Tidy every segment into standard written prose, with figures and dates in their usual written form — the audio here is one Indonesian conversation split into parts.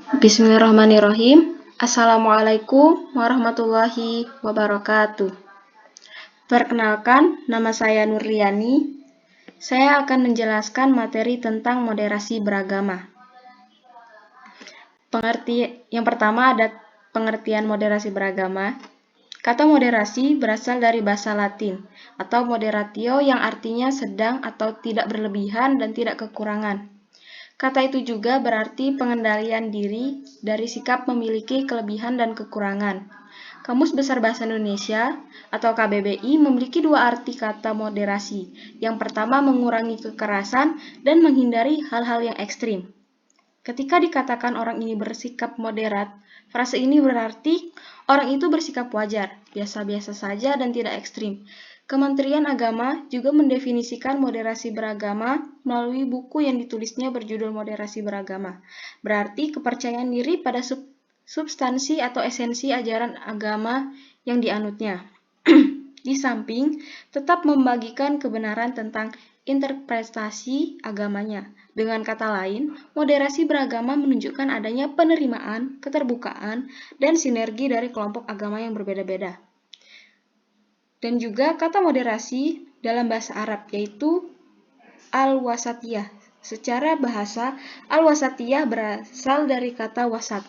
Bismillahirrahmanirrahim. Assalamualaikum warahmatullahi wabarakatuh. Perkenalkan, nama saya Nurliani. Saya akan menjelaskan materi tentang moderasi beragama. Yang pertama ada pengertian moderasi beragama. Kata moderasi berasal dari bahasa Latin atau moderatio yang artinya sedang atau tidak berlebihan dan tidak kekurangan. Kata itu juga berarti pengendalian diri dari sikap memiliki kelebihan dan kekurangan. Kamus Besar Bahasa Indonesia atau KBBI memiliki dua arti kata moderasi. Yang pertama mengurangi kekerasan dan menghindari hal-hal yang ekstrim. Ketika dikatakan orang ini bersikap moderat, frase ini berarti orang itu bersikap wajar, biasa-biasa saja dan tidak ekstrim. Kementerian Agama juga mendefinisikan moderasi beragama melalui buku yang ditulisnya berjudul Moderasi Beragama. Berarti kepercayaan diri pada substansi atau esensi ajaran agama yang dianutnya. Di samping tetap membagikan kebenaran tentang interpretasi agamanya. Dengan kata lain, moderasi beragama menunjukkan adanya penerimaan, keterbukaan, dan sinergi dari kelompok agama yang berbeda-beda. Dan juga kata moderasi dalam bahasa Arab yaitu al-wasatiyah. Secara bahasa, al-wasatiyah berasal dari kata wasat.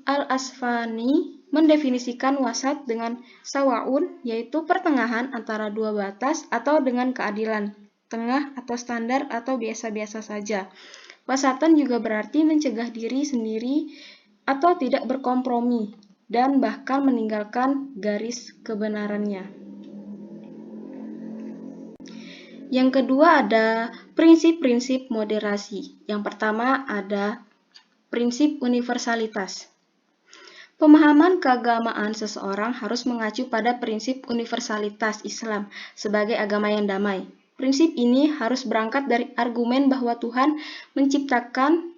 Al-Asfani mendefinisikan wasat dengan sawaun, yaitu pertengahan antara dua batas atau dengan keadilan, tengah atau standar atau biasa-biasa saja. Wasatan juga berarti mencegah diri sendiri atau tidak berkompromi dan bahkan meninggalkan garis kebenarannya. Yang kedua ada prinsip-prinsip moderasi. Yang pertama ada prinsip universalitas. Pemahaman keagamaan seseorang harus mengacu pada prinsip universalitas Islam sebagai agama yang damai. Prinsip ini harus berangkat dari argumen bahwa Tuhan menciptakan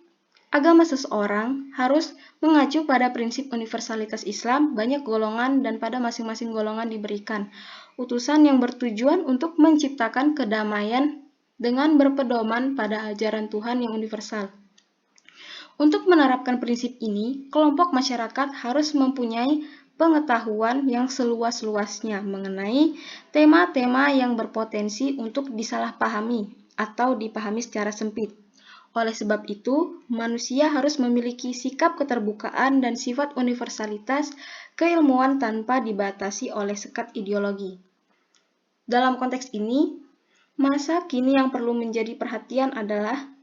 agama seseorang harus mengacu pada prinsip universalitas Islam, banyak golongan dan pada masing-masing golongan diberikan utusan yang bertujuan untuk menciptakan kedamaian dengan berpedoman pada ajaran Tuhan yang universal. Untuk menerapkan prinsip ini, kelompok masyarakat harus mempunyai pengetahuan yang seluas-luasnya mengenai tema-tema yang berpotensi untuk disalahpahami atau dipahami secara sempit. Oleh sebab itu, manusia harus memiliki sikap keterbukaan dan sifat universalitas keilmuan tanpa dibatasi oleh sekat ideologi. Dalam konteks ini, masa kini yang perlu menjadi perhatian adalah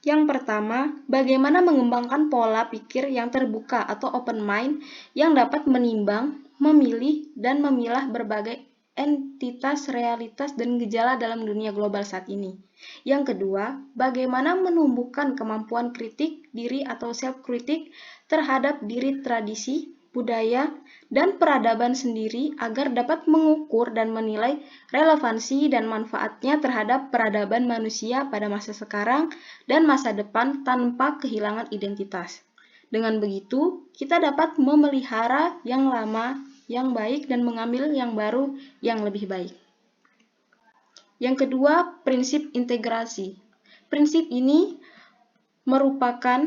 yang pertama, bagaimana mengembangkan pola pikir yang terbuka atau open mind yang dapat menimbang, memilih, dan memilah berbagai entitas, realitas, dan gejala dalam dunia global saat ini. Yang kedua, bagaimana menumbuhkan kemampuan kritik diri atau self-kritik terhadap diri, tradisi, budaya, dan peradaban sendiri agar dapat mengukur dan menilai relevansi dan manfaatnya terhadap peradaban manusia pada masa sekarang dan masa depan tanpa kehilangan identitas. Dengan begitu, kita dapat memelihara yang lama, yang baik, dan mengambil yang baru, yang lebih baik. Yang kedua, prinsip integrasi. Prinsip ini merupakan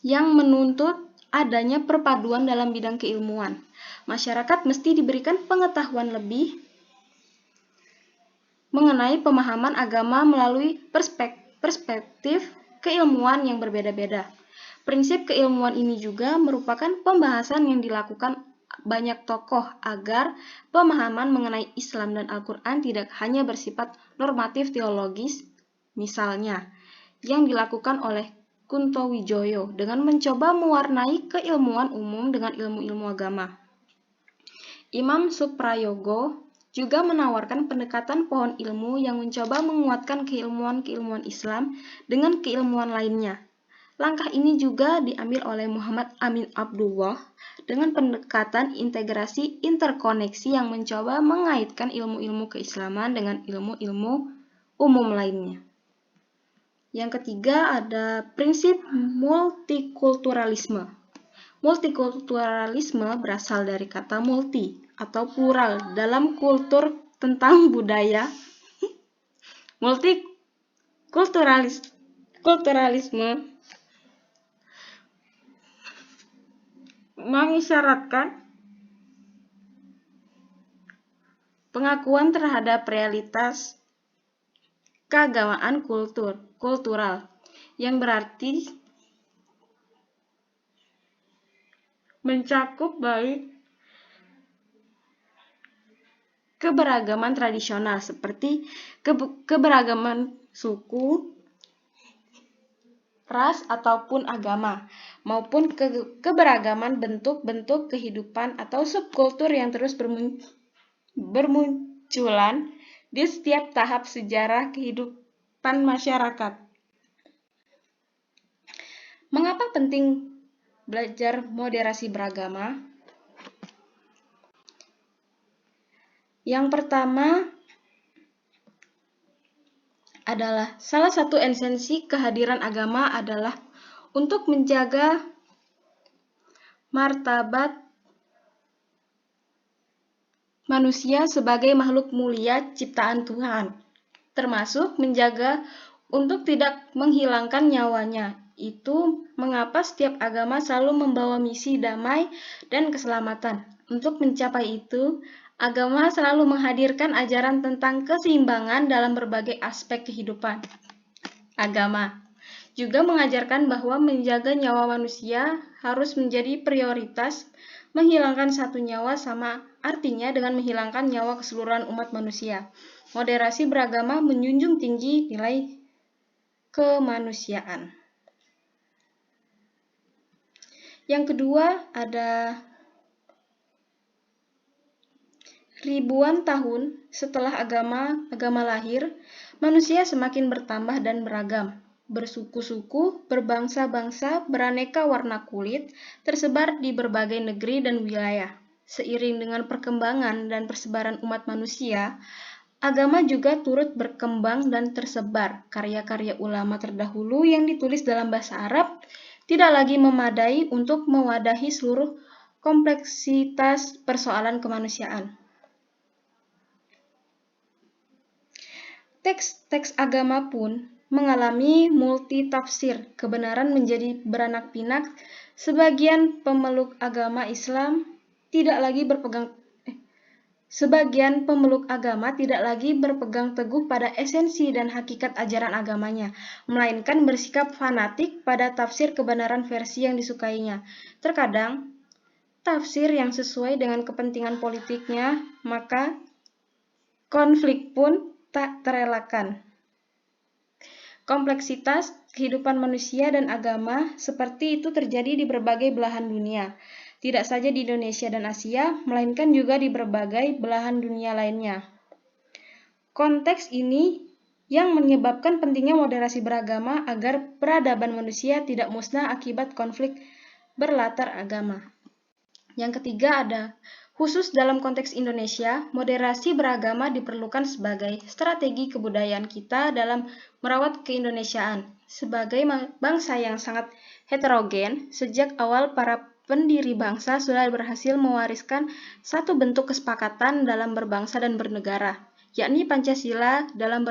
yang menuntut adanya perpaduan dalam bidang keilmuan. Masyarakat mesti diberikan pengetahuan lebih mengenai pemahaman agama melalui perspektif keilmuan yang berbeda-beda. Prinsip keilmuan ini juga merupakan pembahasan yang dilakukan banyak tokoh agar pemahaman mengenai Islam dan Al-Quran tidak hanya bersifat normatif teologis, misalnya, yang dilakukan oleh Kunto Wijoyo dengan mencoba mewarnai keilmuan umum dengan ilmu-ilmu agama. Imam Suprayogo juga menawarkan pendekatan pohon ilmu yang mencoba menguatkan keilmuan-keilmuan Islam dengan keilmuan lainnya. Langkah ini juga diambil oleh Muhammad Amin Abdullah dengan pendekatan integrasi interkoneksi yang mencoba mengaitkan ilmu-ilmu keislaman dengan ilmu-ilmu umum lainnya. Yang ketiga ada prinsip multikulturalisme. Multikulturalisme berasal dari kata multi atau plural dalam kultur tentang budaya. Kulturalisme mengisyaratkan pengakuan terhadap realitas keagamaan kultural, yang berarti mencakup baik keberagaman tradisional seperti keberagaman suku, ras ataupun agama, maupun keberagaman bentuk-bentuk kehidupan atau subkultur yang terus bermunculan di setiap tahap sejarah kehidupan masyarakat. Mengapa penting belajar moderasi beragama? Yang pertama adalah salah satu esensi kehadiran agama adalah untuk menjaga martabat manusia sebagai makhluk mulia ciptaan Tuhan, termasuk menjaga untuk tidak menghilangkan nyawanya. Itu mengapa setiap agama selalu membawa misi damai dan keselamatan. Untuk mencapai itu, agama selalu menghadirkan ajaran tentang keseimbangan dalam berbagai aspek kehidupan. Agama juga mengajarkan bahwa menjaga nyawa manusia harus menjadi prioritas. Menghilangkan satu nyawa sama artinya dengan menghilangkan nyawa keseluruhan umat manusia. Moderasi beragama menjunjung tinggi nilai kemanusiaan. Yang kedua ada ribuan tahun setelah agama lahir, manusia semakin bertambah dan beragam. Bersuku-suku, berbangsa-bangsa, beraneka warna kulit, tersebar di berbagai negeri dan wilayah. Seiring dengan perkembangan dan persebaran umat manusia, agama juga turut berkembang dan tersebar. Karya-karya ulama terdahulu yang ditulis dalam bahasa Arab tidak lagi memadai untuk mewadahi seluruh kompleksitas persoalan kemanusiaan. Teks-teks agama pun mengalami multitafsir. Kebenaran menjadi beranak pinak. Sebagian pemeluk agama tidak lagi berpegang teguh pada esensi dan hakikat ajaran agamanya, melainkan bersikap fanatik pada tafsir kebenaran versi yang disukainya. Terkadang, tafsir yang sesuai dengan kepentingan politiknya, maka konflik pun tak terelakkan. Kompleksitas kehidupan manusia dan agama seperti itu terjadi di berbagai belahan dunia. Tidak saja di Indonesia dan Asia, melainkan juga di berbagai belahan dunia lainnya. Konteks ini yang menyebabkan pentingnya moderasi beragama agar peradaban manusia tidak musnah akibat konflik berlatar agama. Yang ketiga ada, khusus dalam konteks Indonesia, moderasi beragama diperlukan sebagai strategi kebudayaan kita dalam merawat keindonesiaan. Sebagai bangsa yang sangat heterogen, sejak awal para pendiri bangsa sudah berhasil mewariskan satu bentuk kesepakatan dalam berbangsa dan bernegara, yakni Pancasila dalam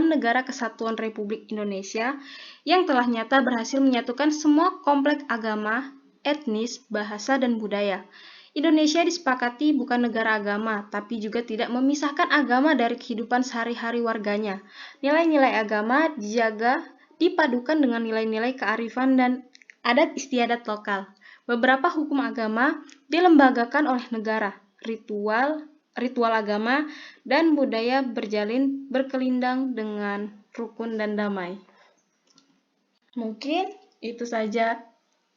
Negara Kesatuan Republik Indonesia yang telah nyata berhasil menyatukan semua kompleks agama, etnis, bahasa, dan budaya. Indonesia disepakati bukan negara agama, tapi juga tidak memisahkan agama dari kehidupan sehari-hari warganya. Nilai-nilai agama dijaga, dipadukan dengan nilai-nilai kearifan dan adat istiadat lokal. Beberapa hukum agama dilembagakan oleh negara, ritual agama, dan budaya berkelindang dengan rukun dan damai. Mungkin itu saja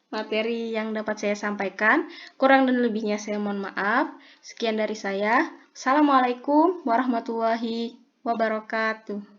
materi yang dapat saya sampaikan. Kurang dan lebihnya saya mohon maaf. Sekian dari saya. Assalamualaikum warahmatullahi wabarakatuh.